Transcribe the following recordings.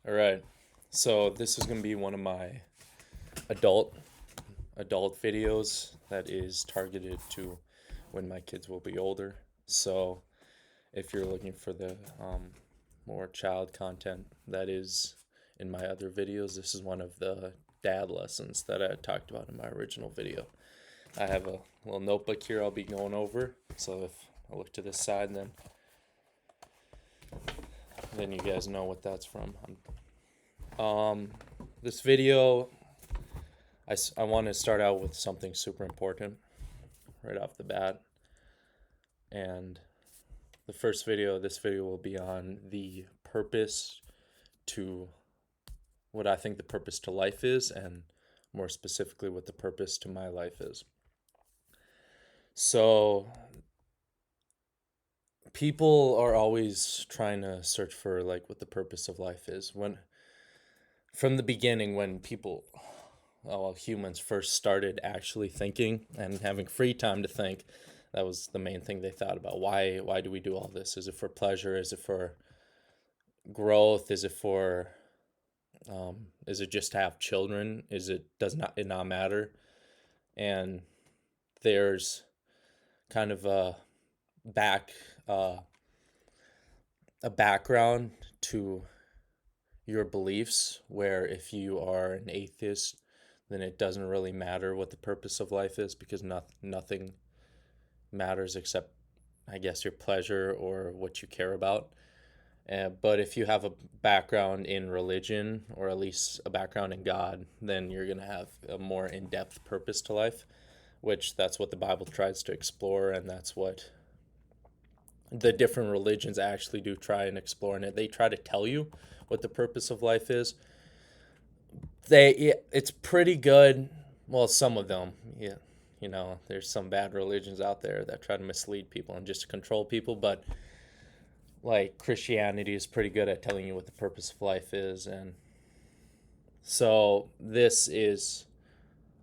All right. So this is going to be one of my adult adult videos that is targeted to when my kids will be older. So if you're looking for the more child content that is in my other videos, this is one of the dad lessons that I talked about in my original video. I have a little notebook here I'll be going over. So if I look to this side, then you guys know what that's from. This video, I want to start out with something super important right off the bat. And this video will be on the purpose to what I think the purpose to life is, and more specifically, what the purpose to my life is. So, people are always trying to search for like what the purpose of life is. From the beginning, when humans first started actually thinking and having free time to think, that was the main thing they thought about. Why do we do all this? Is it for pleasure? Is it for growth? Is it just to have children? Does not it not matter? And there's kind of back uh, a background to your beliefs, where if you are an atheist, then it doesn't really matter what the purpose of life is, because nothing matters except, I guess, your pleasure or what you care about. But if you have a background in religion, or at least a background in God, then you're going to have a more in-depth purpose to life, which that's what the Bible tries to explore, and that's what the different religions actually do try and explore. And they try to tell you what the purpose of life is. It's pretty good. Well, some of them, yeah. There's some bad religions out there that try to mislead people and just to control people, but like Christianity is pretty good at telling you what the purpose of life is. And so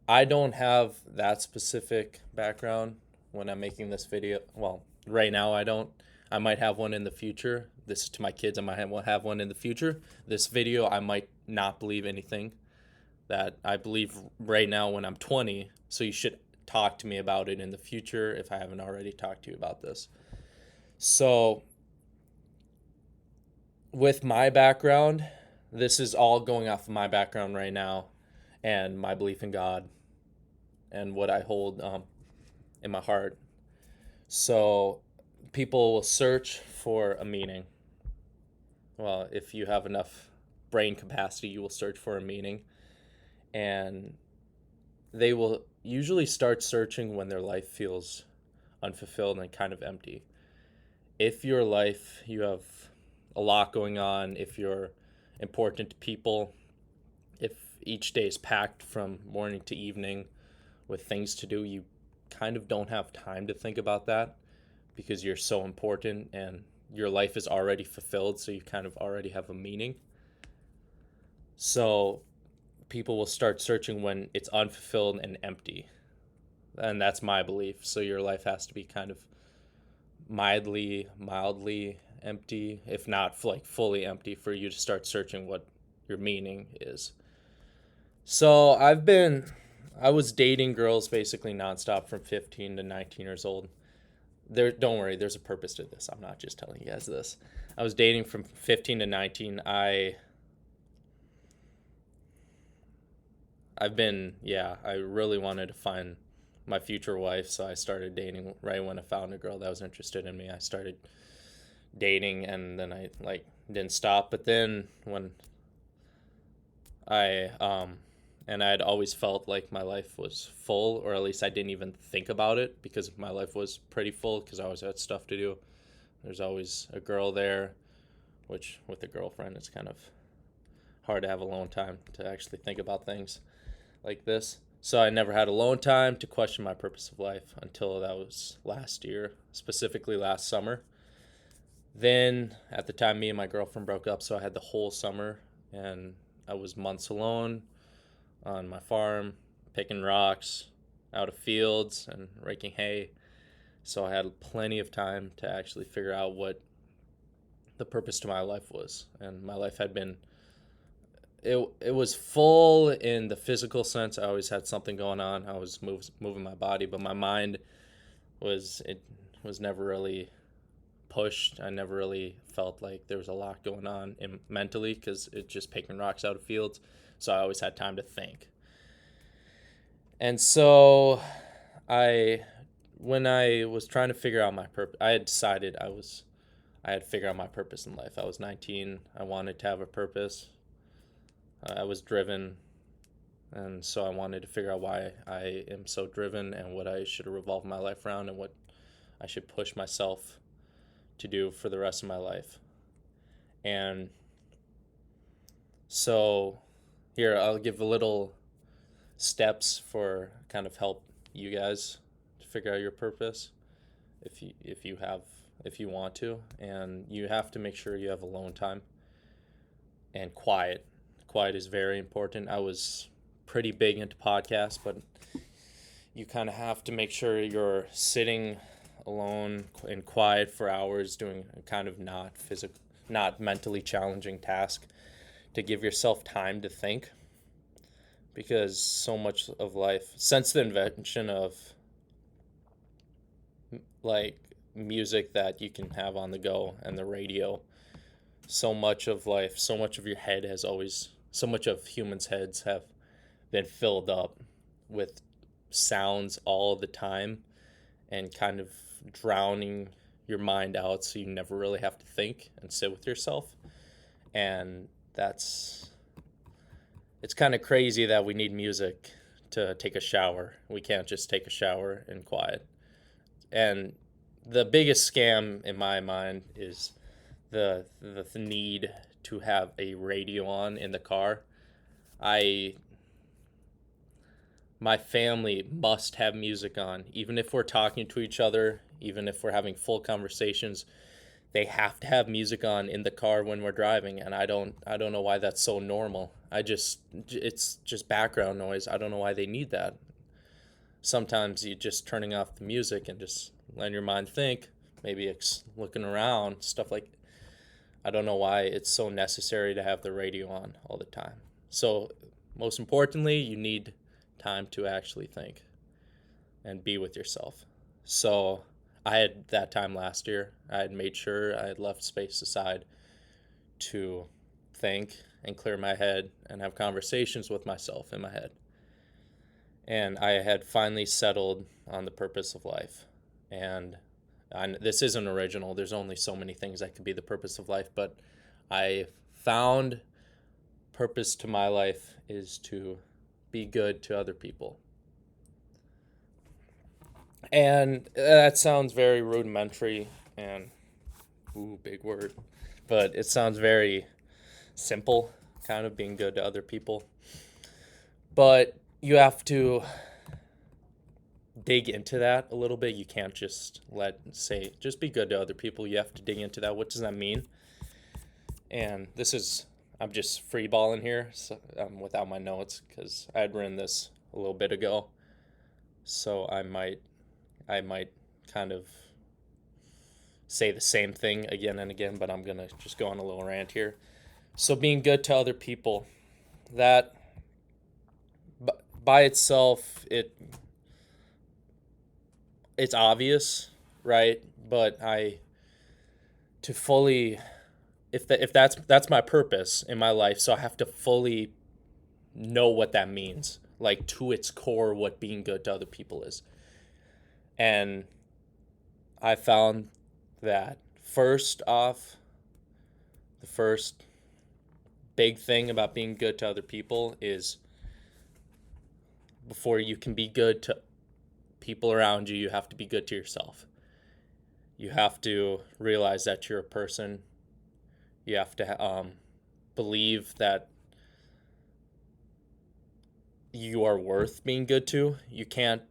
I don't have that specific background when I'm making this video. Well, right now I don't. I might have one in the future. This is to my kids. I might have one in the future. This video, I might not believe anything that I believe right now when I'm 20. So you should talk to me about it in the future if I haven't already talked to you about this. So with my background, this is all going off of my background right now and my belief in God and what I hold in my heart. So people will search for a meaning. Well, if you have enough brain capacity, you will search for a meaning. And they will usually start searching when their life feels unfulfilled and kind of empty. If your life, you have a lot going on, if you're important to people, if each day is packed from morning to evening with things to do, you kind of don't have time to think about that because you're so important and your life is already fulfilled, so you kind of already have a meaning. So people will start searching when it's unfulfilled and empty. And that's my belief. So your life has to be kind of mildly empty, if not like fully empty, for you to start searching what your meaning is. So I was dating girls basically nonstop from 15 to 19 years old. Don't worry, there's a purpose to this. I'm not just telling you guys this. I was dating from 15 to 19. I really wanted to find my future wife, so I started dating right when I found a girl that was interested in me. I started dating, and then I didn't stop. But then when I and I had always felt like my life was full, or at least I didn't even think about it because my life was pretty full because I always had stuff to do. There's always a girl there, which with a girlfriend, it's kind of hard to have alone time to actually think about things like this. So I never had alone time to question my purpose of life until that was last year, specifically last summer. Then at the time, me and my girlfriend broke up, so I had the whole summer, and I was months alone on my farm, picking rocks out of fields and raking hay. So I had plenty of time to actually figure out what the purpose to my life was. And my life had been it was full in the physical sense. I always had something going on. I was moving my body, but my mind was never really pushed. I never really felt like there was a lot going on mentally, because it's just picking rocks out of fields. So I always had time to think. And so when I was trying to figure out my purpose, I had decided I had figured out my purpose in life. I was 19. I wanted to have a purpose. I was driven, and so I wanted to figure out why I am so driven and what I should revolve my life around and what I should push myself to do for the rest of my life. And so here, I'll give a little steps for kind of help you guys to figure out your purpose if you want to. And you have to make sure you have alone time and quiet. Quiet is very important. I was pretty big into podcasts, but you kind of have to make sure you're sitting alone and quiet for hours doing a kind of not mentally challenging task, to give yourself time to think. Because so much of life, since the invention of like music that you can have on the go and the radio, so much of life, so much of your head has always, so much of humans' heads have been filled up with sounds all the time, and kind of drowning your mind out, so you never really have to think and sit with yourself. And it's kind of crazy that we need music to take a shower. We can't just take a shower in quiet. And the biggest scam in my mind is the need to have a radio on in the car. My family must have music on, even if we're talking to each other, even if we're having full conversations. They have to have music on in the car when we're driving, and I don't know why that's so normal. It's just background noise. I don't know why they need that. Sometimes you just turning off the music and just letting your mind think, maybe it's looking around, stuff like. I don't know why it's so necessary to have the radio on all the time. So most importantly, you need time to actually think and be with yourself. So I had that time last year. I had made sure I had left space aside to think and clear my head and have conversations with myself in my head. And I had finally settled on the purpose of life. And this isn't original. There's only so many things that could be the purpose of life. But I found purpose to my life is to be good to other people. And that sounds very rudimentary and, big word, but it sounds very simple, kind of being good to other people. But you have to dig into that a little bit. You can't just just be good to other people. You have to dig into that. What does that mean? And I'm just freeballing here, so, without my notes, because I had written this a little bit ago. So I might kind of say the same thing again and again, but I'm going to just go on a little rant here. So being good to other people, that by itself, it's obvious, right? But if that's my purpose in my life, so I have to fully know what that means, like to its core, what being good to other people is. And I found that first off, the first big thing about being good to other people is, before you can be good to people around you, you have to be good to yourself. You have to realize that you're a person. You have to believe that you are worth being good to. You can't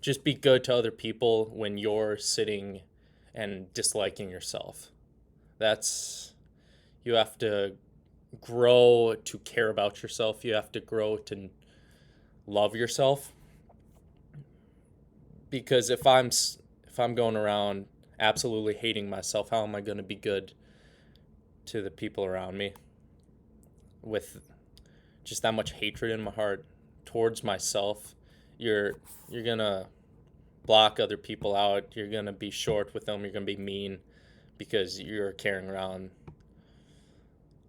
just be good to other people when you're sitting and disliking yourself. You have to grow to care about yourself. You have to grow to love yourself. Because if I'm going around absolutely hating myself, how am I going to be good to the people around me? with just that much hatred in my heart towards myself, you're gonna block other people out. You're gonna be short with them. You're gonna be mean because you're carrying around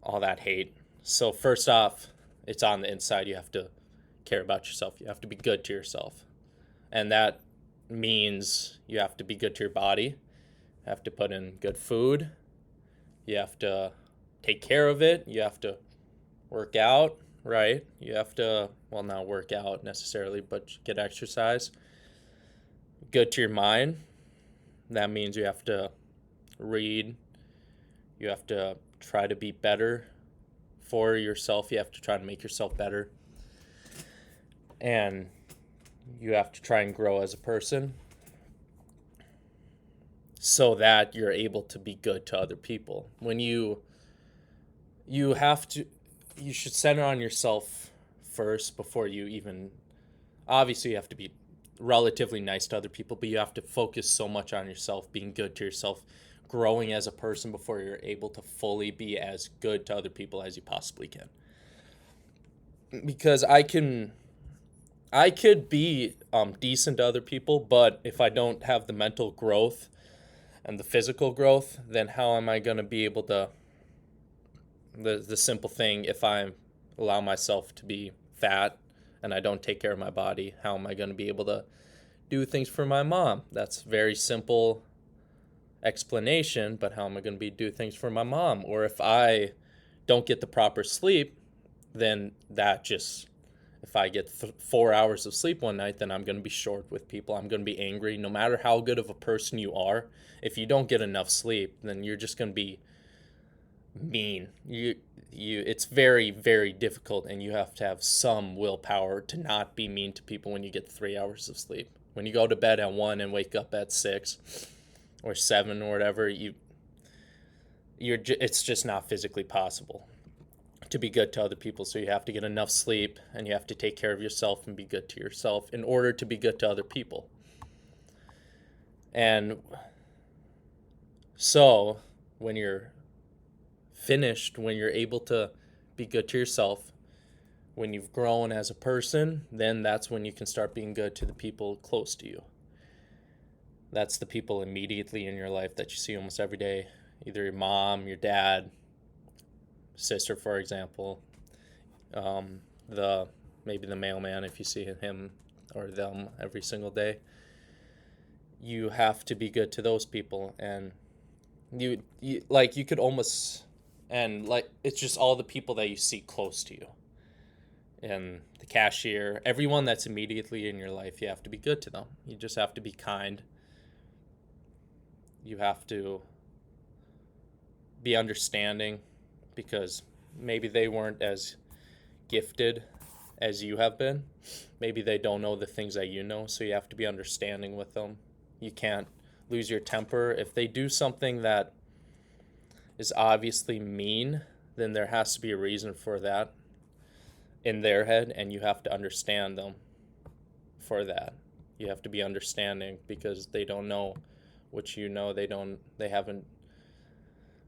all that hate. So first off, it's on the inside. You have to care about yourself. You have to be good to yourself. And that means you have to be good to your body. You have to put in good food. You have to take care of it. You have to work out, right? You have to, well, not work out necessarily, but get exercise. Good to your mind. That means you have to read. You have to try to be better for yourself. You have to try to make yourself better. And you have to try and grow as a person so that you're able to be good to other people. When you should center on yourself first before you even, obviously you have to be relatively nice to other people, but you have to focus so much on yourself, being good to yourself, growing as a person before you're able to fully be as good to other people as you possibly can. Because I could be decent to other people, but if I don't have the mental growth and the physical growth, then how am I going to be able to, the simple thing, if I allow myself to be fat and I don't take care of my body, how am I going to be able to do things for my mom? That's very simple explanation, but how am I going to do things for my mom? Or if I don't get the proper sleep, then that just, if I get 4 hours of sleep one night, then I'm going to be short with people. I'm going to be angry. No matter how good of a person you are, if you don't get enough sleep, then you're just going to be mean. It's very, very difficult, and you have to have some willpower to not be mean to people when you get 3 hours of sleep. When you go to bed at 1 and wake up at 6 or 7 or whatever, it's just not physically possible to be good to other people. So you have to get enough sleep, and you have to take care of yourself and be good to yourself in order to be good to other people. And so when you're finished, when you're able to be good to yourself, when you've grown as a person, then that's when you can start being good to the people close to you. That's the people immediately in your life that you see almost every day, either your mom, your dad, sister, for example, maybe the mailman, if you see him or them every single day. You have to be good to those people, and you could almost, and like, it's just all the people that you see close to you, and the cashier, everyone that's immediately in your life. You have to be good to them. You just have to be kind. You have to be understanding, because maybe they weren't as gifted as you have been. Maybe they don't know the things that you know, so you have to be understanding with them. You can't lose your temper. If they do something that is obviously mean, then there has to be a reason for that in their head, and you have to understand them for that. You have to be understanding, because they don't know what you know. They haven't,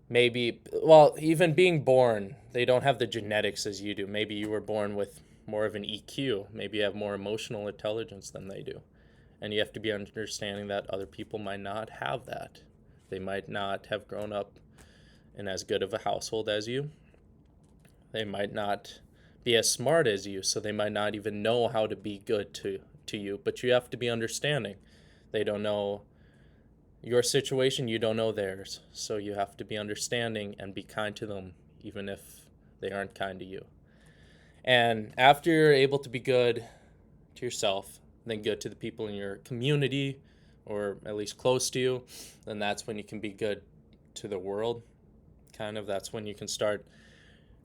maybe, well, even being born, they don't have the genetics as you do. Maybe you were born with more of an EQ. Maybe you have more emotional intelligence than they do. And you have to be understanding that other people might not have that. They might not have grown up in as good of a household as you. They might not be as smart as you, so they might not even know how to be good to you. But you have to be understanding. They don't know your situation, you don't know theirs. So you have to be understanding and be kind to them, even if they aren't kind to you. And after you're able to be good to yourself, then good to the people in your community, or at least close to you, then that's when you can be good to the world. That's when you can start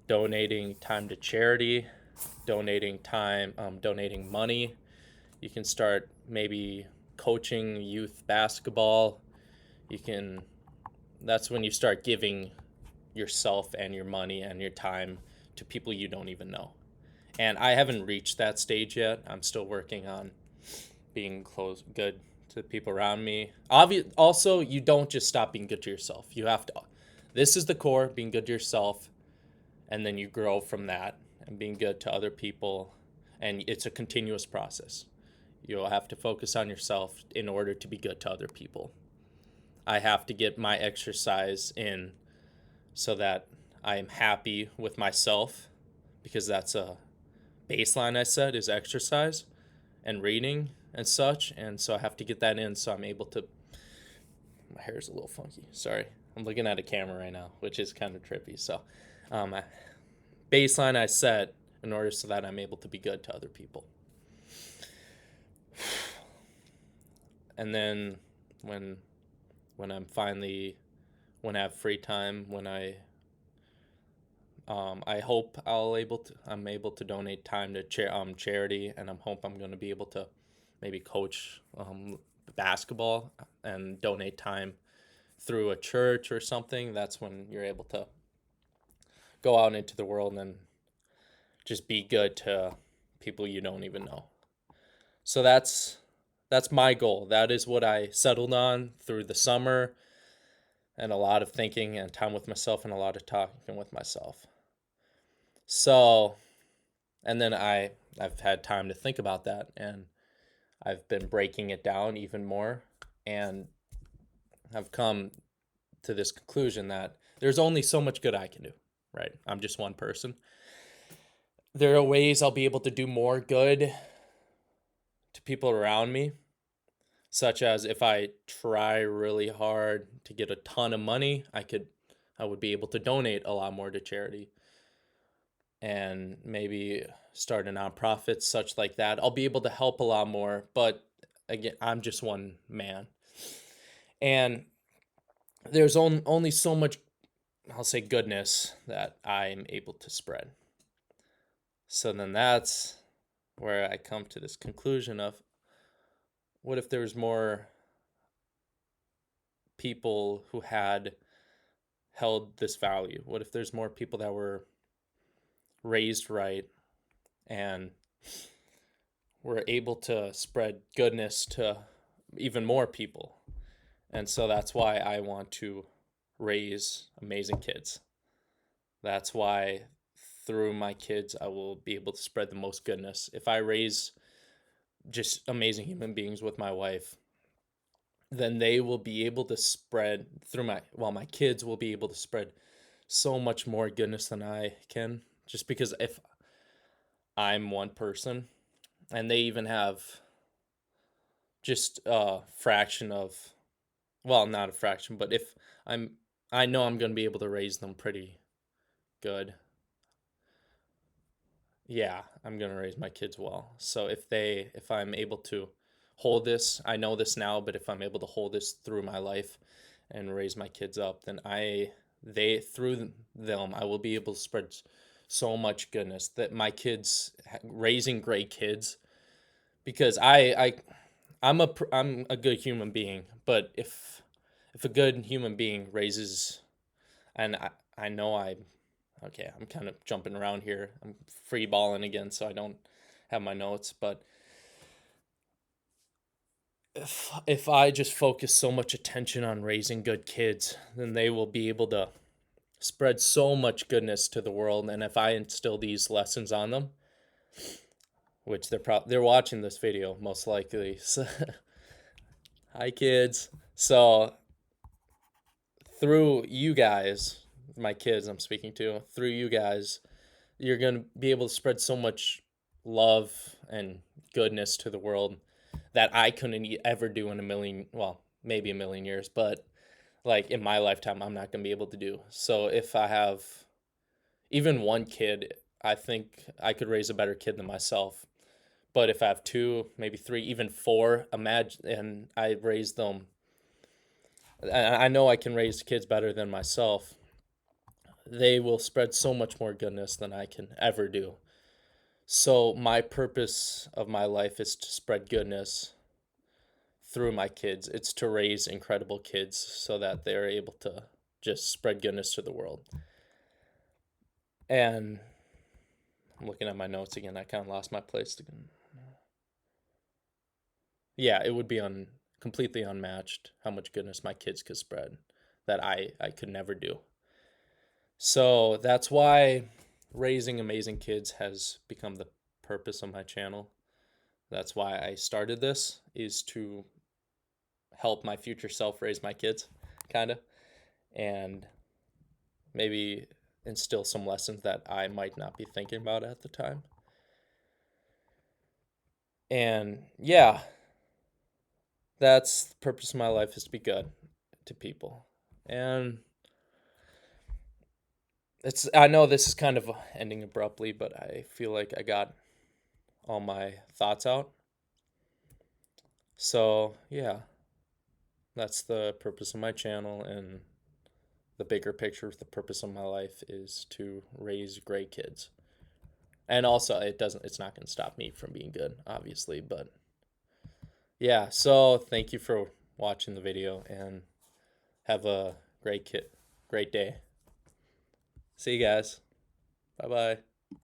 donating time to charity, donating money. You can start maybe coaching youth basketball. That's when you start giving yourself and your money and your time to people you don't even know. And I haven't reached that stage yet. I'm still working on being good to the people around me. Also, you don't just stop being good to yourself. You have to, this is the core, being good to yourself. and then you grow from that and being good to other people, and it's a continuous process. You'll have to focus on yourself in order to be good to other people. I have to get my exercise in so that I am happy with myself, because that's a baseline I set is exercise and reading and such. And so I have to get that in so I'm able to. My hair is a little funky. Sorry. I'm looking at a camera right now, which is kind of trippy. So, baseline I set in order so that I'm able to be good to other people. And then when I'm finally, when I have free time, when I hope I'm able to donate time to charity, and I hope I'm going to be able to maybe coach basketball and donate time through a church or something. That's when you're able to go out into the world and just be good to people you don't even know. So that's my goal. That is what I settled on through the summer, and a lot of thinking and time with myself and a lot of talking with myself. So, and then I've had time to think about that, and I've been breaking it down even more, and I've come to this conclusion that there's only so much good I can do, right? I'm just one person. There are ways I'll be able to do more good to people around me, such as if I try really hard to get a ton of money, I would be able to donate a lot more to charity and maybe start a nonprofit, such like that. I'll be able to help a lot more, but again, I'm just one man. And there's only so much, I'll say, goodness that I'm able to spread. So then that's where I come to this conclusion of, what if there was more people who had held this value? What if there's more people that were raised right and were able to spread goodness to even more people? And so that's why I want to raise amazing kids. That's why through my kids I will be able to spread the most goodness. If I raise just amazing human beings with my wife, then they will be able to spread through my kids will be able to spread so much more goodness than I can, just because if I'm one person and they even have just a fraction of, well, not a fraction, but if I know I'm going to be able to raise them pretty good. Yeah, I'm going to raise my kids well. So if I'm able to hold this, I know this now, but if I'm able to hold this through my life and raise my kids up, then through them, I will be able to spread so much goodness that my kids, raising great kids, because I'm a good human being, but if a good human being raises, and I know okay, I'm kind of jumping around here. I'm free balling again, so I don't have my notes, but if I just focus so much attention on raising good kids, then they will be able to spread so much goodness to the world. And if I instill these lessons on them, which they're watching this video most likely. So, hi kids. So through you guys, my kids I'm speaking to, through you guys, you're going to be able to spread so much love and goodness to the world that I couldn't ever do in maybe a million years, but like in my lifetime, I'm not going to be able to do. So if I have even one kid, I think I could raise a better kid than myself. But if I have two, maybe three, even four, imagine, and I raise them, I know I can raise kids better than myself. They will spread so much more goodness than I can ever do. So my purpose of my life is to spread goodness through my kids. It's to raise incredible kids so that they're able to just spread goodness to the world. And I'm looking at my notes again. I kind of lost my place. Yeah, it would be completely unmatched how much goodness my kids could spread that I could never do. So that's why raising amazing kids has become the purpose of my channel. That's why I started this, is to help my future self raise my kids, kind of, and maybe instill some lessons that I might not be thinking about at the time. And yeah, that's the purpose of my life, is to be good to people. And I know this is kind of ending abruptly, but I feel like I got all my thoughts out. So, yeah, that's the purpose of my channel, and the bigger picture of the purpose of my life is to raise great kids. And also, it's not going to stop me from being good, obviously, but yeah, so thank you for watching the video, and have a great day. See you guys. Bye-bye.